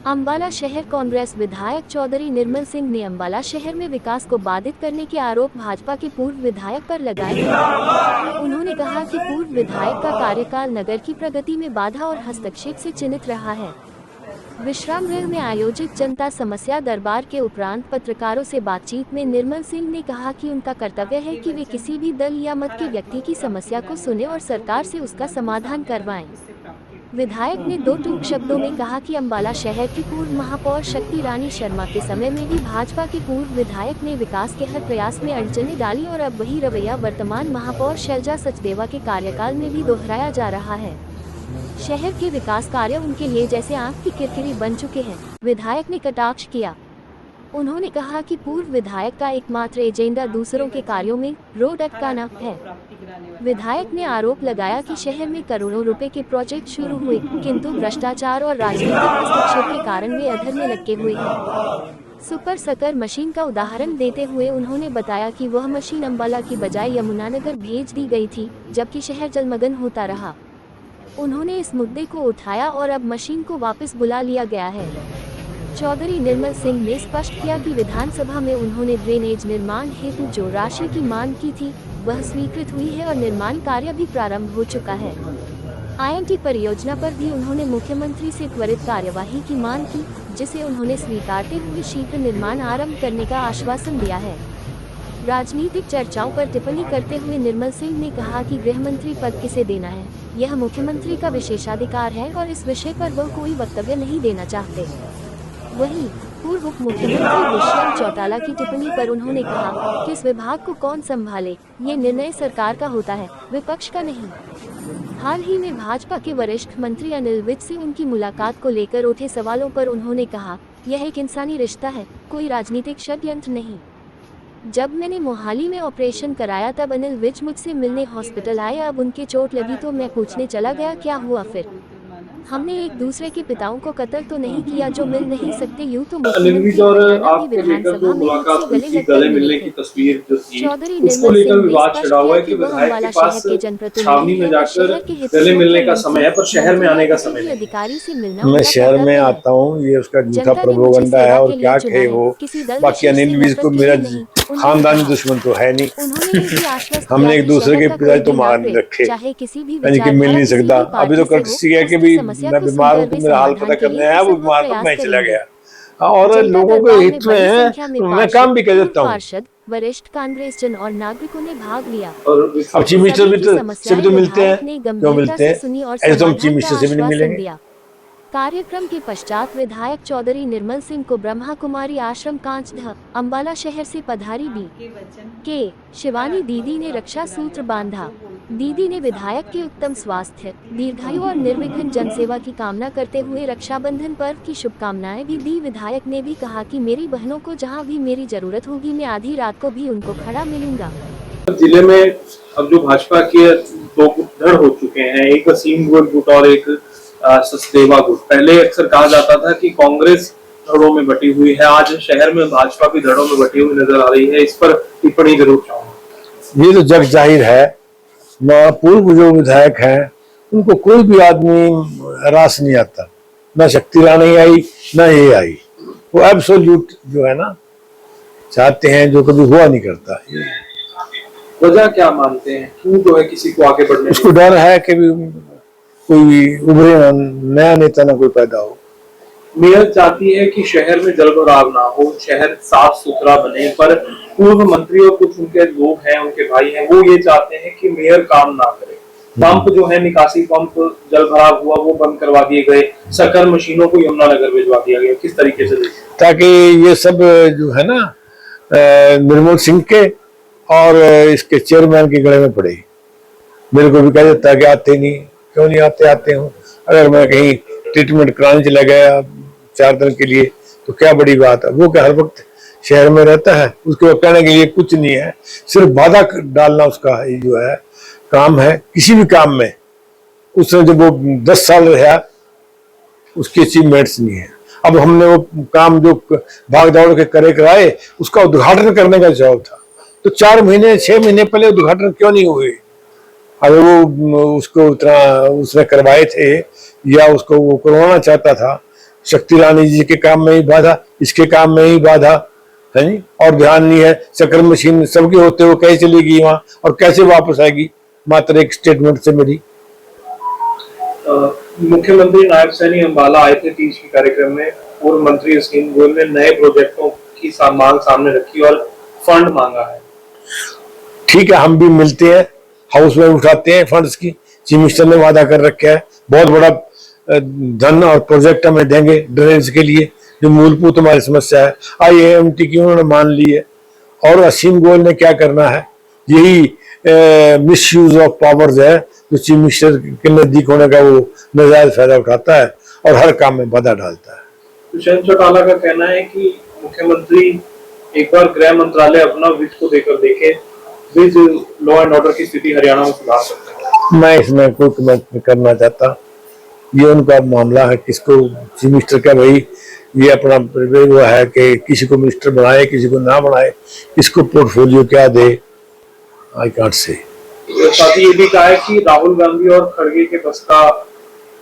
अम्बाला शहर कांग्रेस विधायक चौधरी निर्मल सिंह ने अम्बाला शहर में विकास को बाधित करने के आरोप भाजपा के पूर्व विधायक पर लगाए। उन्होंने कहा कि पूर्व विधायक का कार्यकाल नगर की प्रगति में बाधा और हस्तक्षेप से चिन्हित रहा है। विश्राम गृह में आयोजित जनता समस्या दरबार के उपरांत पत्रकारों से बातचीत में निर्मल सिंह ने कहा कि उनका कर्तव्य है कि वे किसी भी दल या मत के व्यक्ति की समस्या को सुने और सरकार से उसका समाधान करवाएं। विधायक ने दो टूक शब्दों में कहा कि अम्बाला शहर की पूर्व महापौर शक्ति रानी शर्मा के समय में भी भाजपा के पूर्व विधायक ने विकास के हर प्रयास में अड़चनें डाली और अब वही रवैया वर्तमान महापौर शैलजा सचदेवा के कार्यकाल में भी दोहराया जा रहा है। शहर के विकास कार्य उनके लिए जैसे आंख की किरकिरी बन चुके हैं। विधायक ने कटाक्ष किया। उन्होंने कहा कि पूर्व विधायक का एकमात्र एजेंडा दूसरों के कार्यों में रोड अटकाना है। विधायक ने आरोप लगाया कि शहर में करोड़ों रुपए के प्रोजेक्ट शुरू हुए, किंतु भ्रष्टाचार और राजनीतिक हस्तक्षेप के कारण वे अधर में लटके हुए हैं। सुपर सकर मशीन का उदाहरण देते हुए उन्होंने बताया कि वह मशीन अम्बाला की बजाय यमुनानगर भेज दी गई थी, जबकि शहर जलमग्न होता रहा। उन्होंने इस मुद्दे को उठाया और अब मशीन को वापस बुला लिया गया है। चौधरी निर्मल सिंह ने स्पष्ट किया कि विधानसभा में उन्होंने ड्रेनेज निर्माण हेतु जो राशि की मांग की थी वह स्वीकृत हुई है और निर्माण कार्य भी प्रारंभ हो चुका है। आईएनटी परियोजना पर भी उन्होंने मुख्यमंत्री से त्वरित कार्यवाही की मांग की, जिसे उन्होंने स्वीकारते हुए शीघ्र निर्माण आरंभ करने का आश्वासन दिया है। राजनीतिक चर्चाओं पर टिप्पणी करते हुए निर्मल सिंह ने कहा कि गृह मंत्री पद किसे देना है, यह मुख्यमंत्री का विशेषाधिकार है और इस विषय पर वह कोई वक्तव्य नहीं देना चाहते। वहीं पूर्व उप मुख्यमंत्री दुष्यंत चौटाला की टिप्पणी पर उन्होंने कहा कि इस विभाग को कौन संभाले, ये निर्णय सरकार का होता है, विपक्ष का नहीं। हाल ही में भाजपा के वरिष्ठ मंत्री अनिल विज से उनकी मुलाकात को लेकर उठे सवालों पर उन्होंने कहा, यह एक इंसानी रिश्ता है, कोई राजनीतिक षड्यंत्र नहीं। जब मैंने मोहाली में ऑपरेशन कराया तब अनिल विज मुझसे मिलने हॉस्पिटल आए। अब उनके चोट लगी तो मैं पूछने चला गया क्या हुआ। फिर हमने एक दूसरे के पिताओं को कत्ल तो नहीं किया जो मिल नहीं सकते। यूं तो मुख्यमंत्री विधानसभा में मुझसे गले मिलने की तस्वीर जो थी उसको लेकर विवाद छिड़ा हुआ है कि विधायक के पास छावनी में जाकर गले मिलने का समय है पर शहर में आने का समय नहीं। अधिकारी से मिलना मैं शहर में आता हूँ, ये उसका झूठा प्रोपेगेंडा है और क्या कहे वो। बाकी अनिल विज को मेरा खानदानी दुश्मन तो है नहीं। हमने एक दूसरे के पिता तो मार नहीं रखे, यानी कि मिल नहीं सकता। अभी तो कर्टसी है कि भी मैं बीमार हूँ तो मेरा हाल पता करने आया, वो बीमार तो मैं चला गया और लोगों के हित में है तो मैं काम भी कर देता हूँ। वरिष्ठ कांग्रेस जन और नागरिकों ने भाग लिया। अब चीफ मिनिस्टर से भी तो मिलते हैं, क्यों मिलते हैं? ऐसे तो हम चीफ मिनिस्टर से भी नहीं मिलेंगे। कार्यक्रम के पश्चात विधायक चौधरी निर्मल सिंह को ब्रह्मा कुमारी आश्रम कांचदह अम्बाला शहर से पधारी बी के शिवानी दीदी ने रक्षा सूत्र बांधा। दीदी ने विधायक के उत्तम स्वास्थ्य, दीर्घायु और निर्विघ्न जनसेवा की कामना करते हुए रक्षाबंधन पर्व की शुभकामनाएं भी दी। विधायक ने भी कहा कि मेरी बहनों को जहां भी मेरी जरूरत होगी मैं आधी रात को भी उनको खड़ा मिलूंगा। जिले में अब जो भाजपा के दो धड़ हो चुके हैं, एक असीम गुट और एक सचदेवा गुट। पहले अक्सर कहा जाता था कि कांग्रेस धड़ों में बटी हुई है, आज शहर में भाजपा भी धड़ों में बटी हुई नजर आ रही है। इस पर टिप्पणी जरूर चाहूंगा। ये तो जग जाहिर है, पूर्व जो विधायक हैं उनको कोई भी आदमी रास नहीं आता, न शक्ति रानी आई न ये आई। वो एब्सोल्यूट जो है ना चाहते हैं, जो कभी हुआ नहीं करता। वजह क्या मानते हैं, क्यों जो है किसी को आगे बढ़ने? उसको डर है कि कोई उभरे ना, नया नेता ना कोई पैदा हो। मेयर चाहती है कि शहर में जलभराव ना हो, शहर साफ सुथरा बने, पर पूर्व मंत्री और कुछ उनके लोग हैं, उनके भाई हैं, वो ये चाहते हैं कि मेयर काम ना करे। पंप जो है, निकासी पंप जलभराव हुआ वो बंद करवा दिए गए, सकर मशीनों को यमुनानगर भिजवा दिया गया। किस तरीके से? ताकि ये सब जो है ना निर्मल सिंह के और इसके चेयरमैन के गले में पड़े। मेरे को भी कह देता है कि आते नहीं, क्यों नहीं आते? आते हूँ। अगर मैं कहीं ट्रीटमेंट कराने चला गया 4 दिन के लिए तो क्या बड़ी बात है। वो क्या हर वक्त शहर में रहता है, उसको कहने के लिए कुछ नहीं है, सिर्फ बाधा डालना उसका जो है काम है। किसी भी काम में उसने जब वो 10 साल रहा उसकी अचीवमेंट्स नहीं है। अब हमने वो काम जो भाग दौड़ के कराए उसका उद्घाटन करने का जवाब था, तो 4 महीने 6 महीने पहले उद्घाटन क्यों नहीं हुए? अगर वो उसको उतना उसने करवाए थे या उसको वो करवाना चाहता था शक्ति रानी जी के काम में ही बाधा, इसके काम में ही बाधा है नहीं, और ध्यान नहीं है। चक्र मशीन सबके होते हुए कैसे चलेगी वहां और कैसे वापस आएगी, मात्र एक स्टेटमेंट से मेरी। मुख्यमंत्री नायब सैनी अम्बाला आए थे तीज के कार्यक्रम में। पूर्व मंत्री हसीन गोयल ने नए प्रोजेक्टों की मांग सामने रखी और फंड मांगा है। ठीक है, हम भी मिलते हैं, हाउस में उठाते हैं फंड्स की। चीफ मिनिस्टर ने वादा कर रखा है, बहुत बड़ा धन और प्रोजेक्ट हमें देंगे ड्रेनेज के लिए, जो मूलभूत हमारी समस्या है। IAMT की उन्होंने मान ली है। और हसीन गोयल ने क्या करना है, यही मिस यूज ऑफ पावर्स है जो चीफ मिनिस्टर के नजदीक होने का वो नाजायज फायदा उठाता है और हर काम में बाधा डालता है। दुष्यंत चौटाला का कहना है कि मुख्यमंत्री एक बार गृह मंत्रालय अपना विज को देकर देखे, विज लॉ एंड ऑर्डर की स्थिति हरियाणा में सुधार सकते हैं। मैं इसमें कोई कमेंट नहीं करना चाहता, ये उनका मामला है। किसको चीफ मिनिस्टर का भाई ये अपना वो है कि किसी को मिनिस्टर बनाए किसी को ना बनाए, किसको पोर्टफोलियो क्या दे, आई कांट से। साथ ही ये भी कहा है कि राहुल गांधी और खड़गे के बस का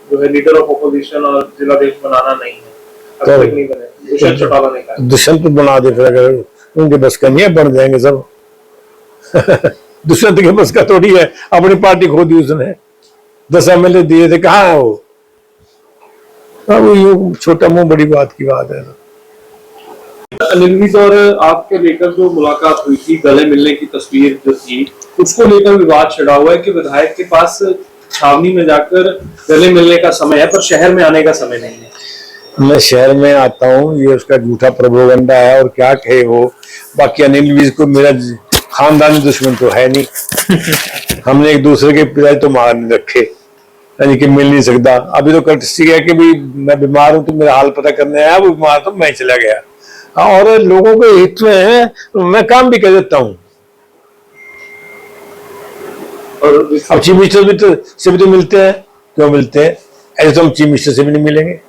जो है लीडर ऑफ अपोजिशन और जिलाध्यक्ष बनाना नहीं है, अभी तक नहीं बने। दुष्यंत चौटाला ने कहा दुष्यंत बना दे, फिर अगर उनके बस का नहीं है बन जाएंगे सब। दुष्यंत के बस का थोड़ी है, अपनी पार्टी खो दी उसने, 10 MLA दिए थे, कहाँ है वो? अब यूं छोटा मुंह बड़ी बात की बात है। अनिल विज और आपके लेकर जो मुलाकात हुई थी, गले मिलने की तस्वीर जो थी, उसको लेकर विवाद छिड़ा हुआ है कि विधायक के पास छावनी में जाकर गले मिलने का समय है पर शहर में आने का समय नहीं है। मैं शहर में आता हूँ, ये उसका झूठा प्रोपेगेंडा है और क्या कहे वो। बाकी अनिल विज को मेरा खानदानी दुश्मन तो है नहीं। हमने एक दूसरे के पिताजी तो मार नहीं रखे, यानी कि मिल नहीं सकता। अभी तो कर्टसी है कि भी मैं बीमार हूं तो मेरा हाल पता करने आया, वो बीमार तो मैं चला गया। और लोगों के हित में है, मैं काम भी कर देता हूँ। और अब चीफ मिनिस्टर भी तो से भी तो मिलते हैं, क्यों मिलते हैं? ऐसे तो हम चीफ मिनिस्टर से भी नहीं मिलेंगे।